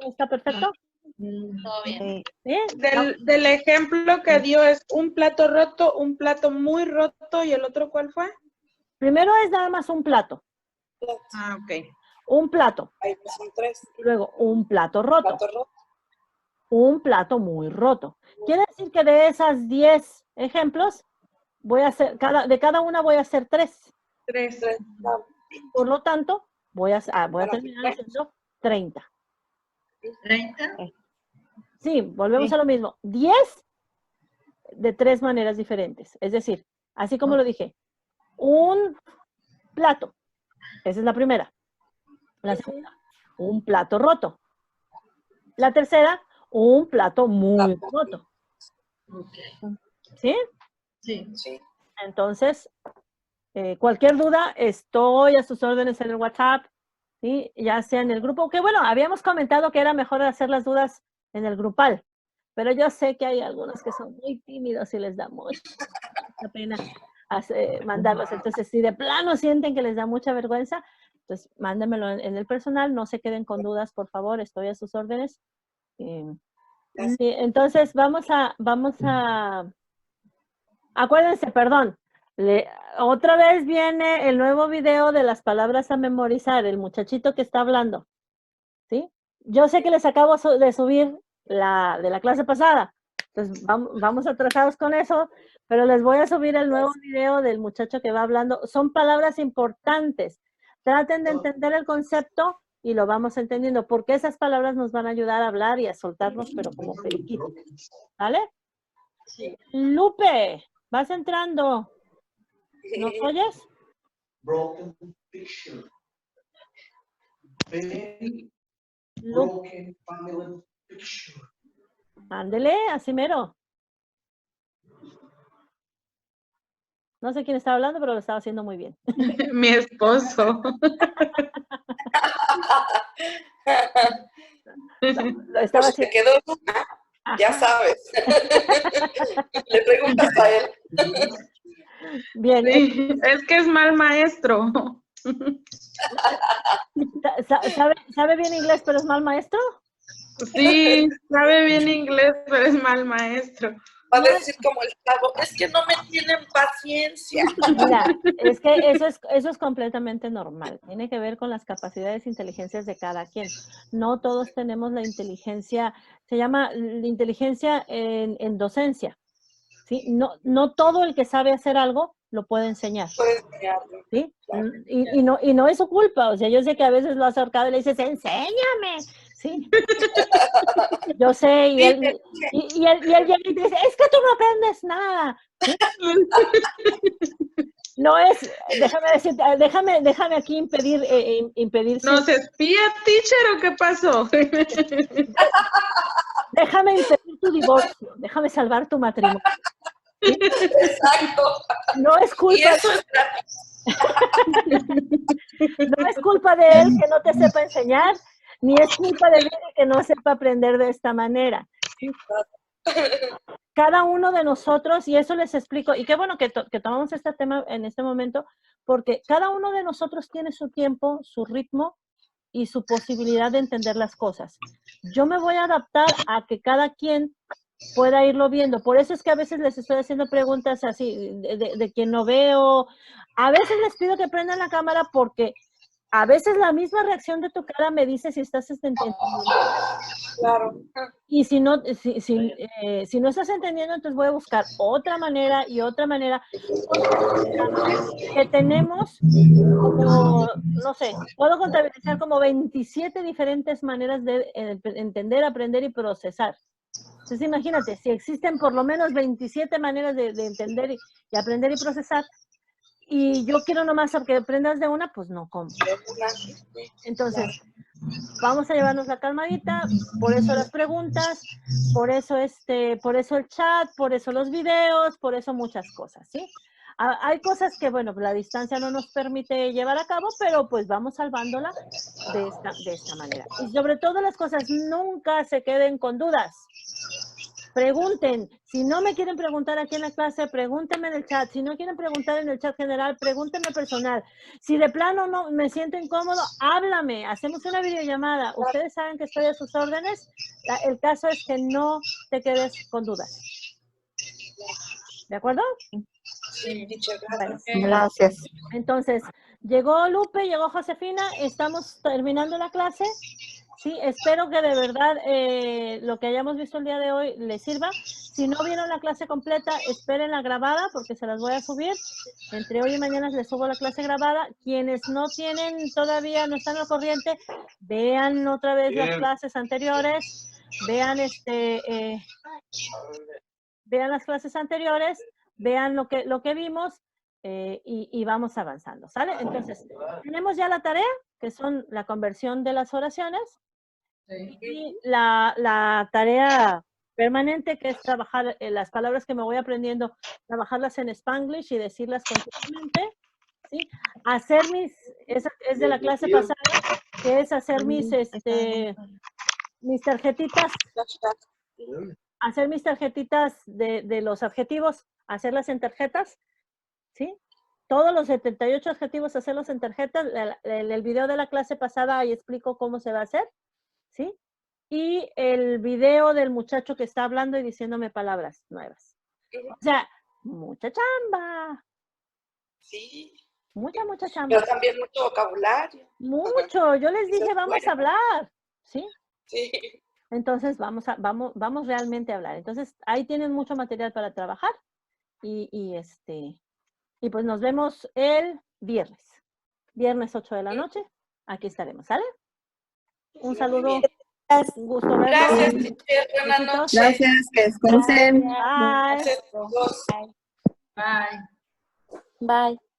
¿Está perfecto? Todo bien. ¿Sí? Del ejemplo que dio es un plato roto, un plato muy roto, ¿y el otro cuál fue? Primero es nada más un plato. Ah, ok. Un plato. Ahí son 3. Luego, un plato roto. Plato roto. Un plato muy roto. Quiere decir que de esas 10 ejemplos, voy a hacer, de cada una voy a hacer 3. 3. 3. Por lo tanto, voy a Bueno, terminar haciendo 30. 30. Sí, volvemos a lo mismo. 10 de 3 maneras diferentes. Es decir, así como lo dije, un plato. Esa es la primera. La segunda, un plato roto. La tercera, un plato muy roto. ¿Sí? Sí. Sí. Entonces, cualquier duda, estoy a sus órdenes en el WhatsApp, ¿sí? Ya sea en el grupo, que bueno, habíamos comentado que era mejor hacer las dudas en el grupal, pero yo sé que hay algunos que son muy tímidos y les da mucha pena mandarlos. Entonces, si de plano sienten que les da mucha vergüenza, pues mándenmelo en el personal, no se queden con dudas, por favor, estoy a sus órdenes. Sí, entonces, vamos a, acuérdense, perdón, otra vez viene el nuevo video de las palabras a memorizar, el muchachito que está hablando, ¿sí? Yo sé que les acabo de subir de la clase pasada, entonces vamos atrasados con eso, pero les voy a subir el nuevo video del muchacho que va hablando. Son palabras importantes. Traten de entender el concepto y lo vamos entendiendo, porque esas palabras nos van a ayudar a hablar y a soltarnos, pero como periquitos, ¿vale? Sí. Lupe, vas entrando. ¿Nos oyes? Broken picture. Very broken family picture. Ándele, así mero. No sé quién estaba hablando, pero lo estaba haciendo muy bien. Mi esposo. Lo estaba Pues haciendo. te quedó duda, ya sabes. Le preguntas a él. Bien. Sí, es que es mal maestro. ¿Sabe bien inglés, pero es mal maestro? Sí, sabe bien inglés, pero es mal maestro. Va a decir como el chavo, es que no me tienen paciencia. Mira, es que eso es completamente normal. Tiene que ver con las capacidades e inteligencias de cada quien. No todos tenemos la inteligencia, se llama la inteligencia en docencia. ¿Sí? No todo el que sabe hacer algo lo puede enseñar. Puedes enseñarlo. ¿Sí? Claro. Y no es su culpa. O sea, yo sé que a veces lo has ahorcado y le dices, enséñame. ¿Sí? Yo sé, y él llega y te dice, es que tú no aprendes nada. ¿Sí? No es, déjame decirte, déjame aquí impedir. ¿Nos espía, teacher, o qué pasó? Déjame impedir tu divorcio, déjame salvar tu matrimonio. ¿Sí? Exacto. No es culpa. Y eso es No es culpa de él que no te sepa enseñar, ni es culpa de él que no sepa aprender de esta manera. ¿Sí? Cada uno de nosotros, y eso les explico, y qué bueno que tomamos este tema en este momento, porque cada uno de nosotros tiene su tiempo, su ritmo y su posibilidad de entender las cosas. Yo me voy a adaptar a que cada quien pueda irlo viendo. Por eso es que a veces les estoy haciendo preguntas así, de quien no veo. A veces les pido que prendan la cámara porque a veces la misma reacción de tu cara me dice si estás entendiendo. claro. Y si no estás entendiendo, entonces voy a buscar otra manera y otra manera. Que tenemos como, no sé, puedo contabilizar como 27 diferentes maneras de entender, aprender y procesar. Entonces imagínate, si existen por lo menos 27 maneras de entender y aprender y procesar, y yo quiero nomás que aprendas de una, pues no, ¿cómo? Entonces, vamos a llevarnos la calmadita, por eso las preguntas, por eso el chat, por eso los videos, por eso muchas cosas, ¿sí? Hay cosas que, bueno, la distancia no nos permite llevar a cabo, pero pues vamos salvándola de esta manera. Y sobre todo las cosas, nunca se queden con dudas. Pregunten. Si no me quieren preguntar aquí en la clase, pregúntenme en el chat. Si no quieren preguntar en el chat general, pregúntenme personal. Si de plano no me siento incómodo, háblame. Hacemos una videollamada. Ustedes saben que estoy a sus órdenes. El caso es que no te quedes con dudas. ¿De acuerdo? Sí, teacher, Bueno, Gracias. entonces, llegó Lupe, llegó Josefina, estamos terminando la clase. Sí, espero que de verdad lo que hayamos visto el día de hoy les sirva. Si no vieron la clase completa, esperen la grabada porque se las voy a subir. Entre hoy y mañana les subo la clase grabada. Quienes no tienen todavía, no están al corriente, vean otra vez las clases anteriores. Vean vean las clases anteriores, vean lo que vimos y vamos avanzando, ¿sale? Entonces, tenemos ya la tarea, que son la conversión de las oraciones. Y la tarea permanente, que es trabajar las palabras que me voy aprendiendo, trabajarlas en Spanglish y decirlas continuamente, ¿sí? Hacer es de la clase pasada, que es hacer mis tarjetitas, hacer mis tarjetitas de los adjetivos, hacerlas en tarjetas, ¿sí? Todos los 78 adjetivos, hacerlos en tarjetas. En el video de la clase pasada ahí explico cómo se va a hacer, ¿sí? Y el video del muchacho que está hablando y diciéndome palabras nuevas. O sea, mucha chamba. Sí. Mucha chamba. Pero también mucho vocabulario. Mucho. Yo les dije, vamos a hablar. ¿Sí? Sí. Entonces, vamos realmente a hablar. Entonces, ahí tienen mucho material para trabajar. Y pues nos vemos el viernes. Viernes 8 de la noche. Aquí estaremos, ¿sale? Un saludo. Un gusto verlos. Gracias, teacher. Buenas Besitos. noches. Gracias, que descansen. Bye. Gracias a todos. Bye. Bye.